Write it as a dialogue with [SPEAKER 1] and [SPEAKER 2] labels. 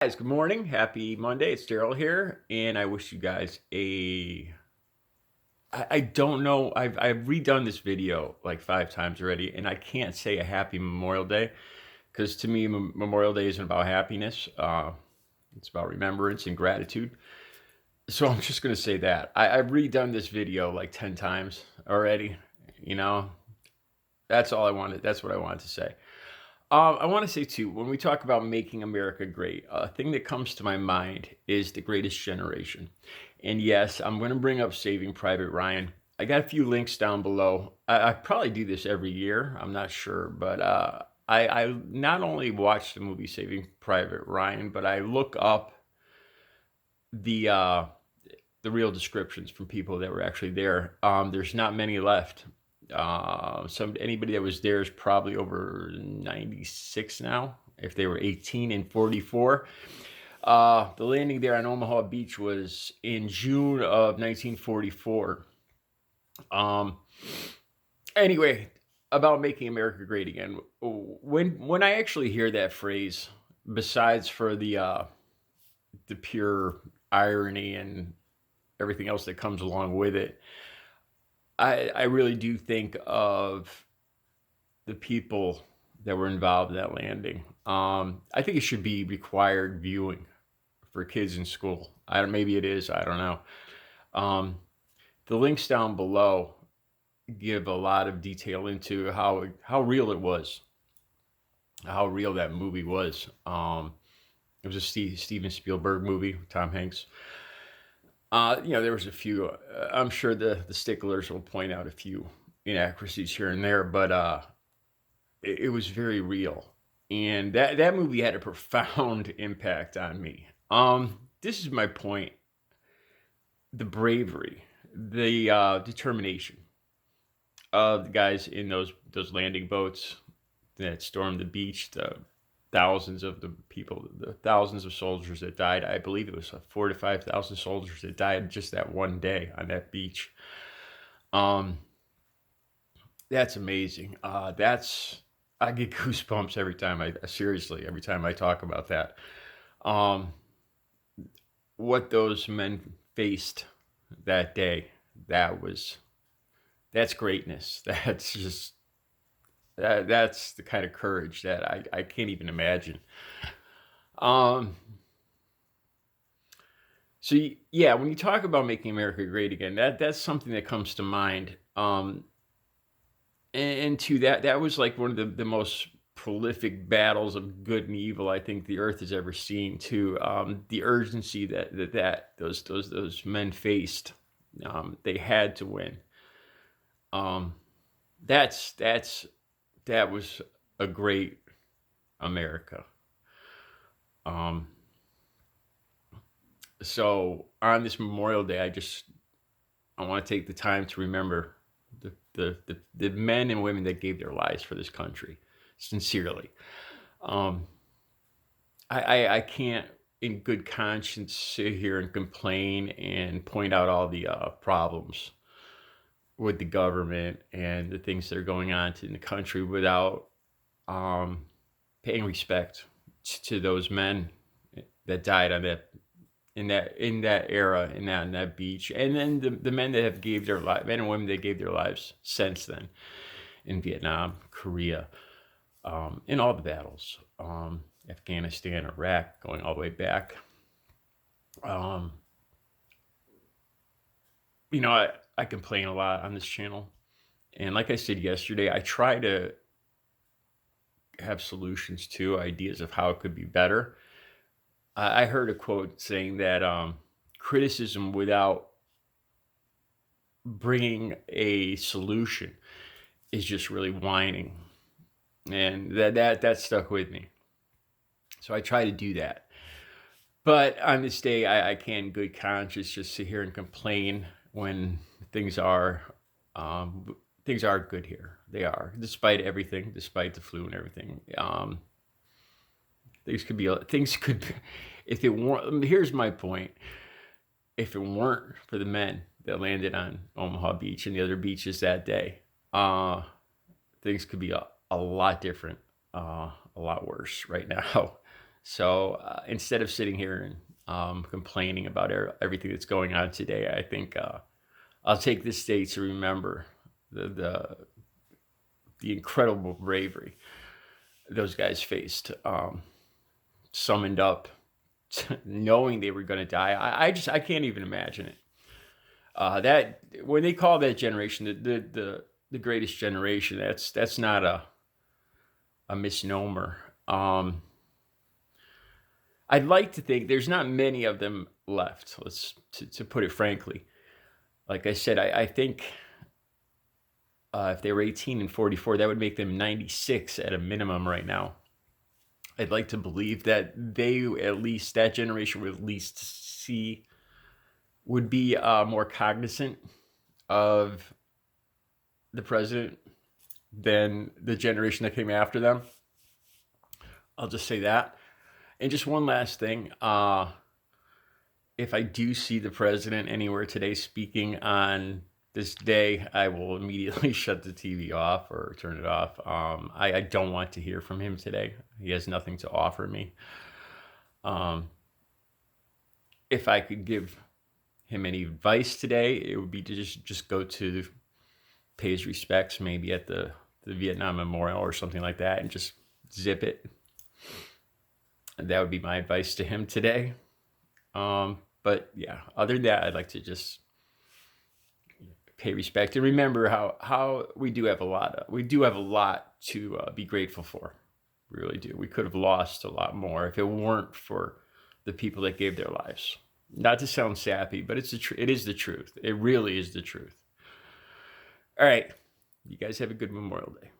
[SPEAKER 1] Guys, good morning. Happy Monday. It's Daryl here, and I wish you guys a. I don't know. I've redone this video like 5 times already, and I can't say a happy Memorial Day because to me, Memorial Day isn't about happiness. It's about remembrance and gratitude. So I'm just gonna say that I've redone this video like 10 times already. You know, that's all I wanted. That's what I wanted to say. I want to say too, when we talk about making America great, a thing that comes to my mind is the greatest generation. And yes, I'm going to bring up Saving Private Ryan. I got a few links down below. I probably do this every year. I'm not sure, but I not only watch the movie Saving Private Ryan, but I look up the uh, the real descriptions from people that were actually there. There's not many left. Anybody that was there is probably over 96 now. If they were 18 and 44, the landing there on Omaha Beach was in June of 1944. Um, anyway, about making America great again. When I actually hear that phrase, besides for the pure irony and everything else that comes along with it, I really do think of the people that were involved in that landing. I think it should be required viewing for kids in school. Maybe it is. I don't know. Um, the links down below give a lot of detail into how real it was, how real that movie was. It was a Steven Spielberg movie, Tom Hanks. There was a few. I'm sure the sticklers will point out a few inaccuracies here and there, but it was very real, and that movie had a profound impact on me. This is my point: the bravery, the determination of the guys in those landing boats that stormed the beach, the thousands of the people, the thousands of soldiers that died. I believe it was 4 to 5 thousand soldiers that died just that one day on that beach. Um, that's amazing. That's I get goosebumps every time every time I talk about that. Um, what those men faced that day, that was that's greatness. That's just that's the kind of courage that I can't even imagine. Um, so yeah, when you talk about making America great again, that's something that comes to mind. And to that was like one of the most prolific battles of good and evil I think the earth has ever seen. To the urgency that those men faced, they had to win. Um, that's that was a great America. Um, so on this Memorial Day, I want to take the time to remember the men and women that gave their lives for this country, sincerely. Um, I can't, in good conscience, sit here and complain and point out all the problems with the government and the things that are going on in the country without um, paying respect to those men that died on that in that era in that beach, and then the men that have gave their life, men and women that gave their lives since then in Vietnam, Korea, in all the battles, Afghanistan, Iraq, going all the way back. Um, I complain a lot on this channel, and like I said yesterday, I try to have solutions to ideas of how it could be better. I heard a quote saying that criticism without bringing a solution is just really whining, and that stuck with me. So I try to do that. But on this day, I can't, in good conscience, just sit here and complain when things are um, things are good here. They are, despite everything, despite the flu and everything. Things could, if it weren't. Here's my point: if it weren't for the men that landed on Omaha Beach and the other beaches that day, uh, things could be a lot different, a lot worse right now. So instead of sitting here and complaining about everything that's going on today, I think I'll take this day to remember the incredible bravery those guys faced, summoned up, knowing they were going to die. I can't even imagine it. That when they call that generation the greatest generation, that's not a misnomer. I'd like to think there's not many of them left. To put it frankly. Like I said, I think if they were 18 and 44, that would make them 96 at a minimum right now. I'd like to believe that that generation would at least would be more cognizant of the president than the generation that came after them. I'll just say that. And just one last thing. If I do see the president anywhere today speaking on this day, I will immediately shut the TV off or turn it off. I don't want to hear from him today. He has nothing to offer me. If I could give him any advice today, it would be to just go to pay his respects, maybe at the Vietnam Memorial or something like that, and just zip it. That would be my advice to him today. But yeah, other than that, I'd like to just pay respect and remember how we do have a lot to be grateful for. We really do. We could have lost a lot more if it weren't for the people that gave their lives. Not to sound sappy, but it is the truth. It really is the truth. All right. You guys have a good Memorial Day.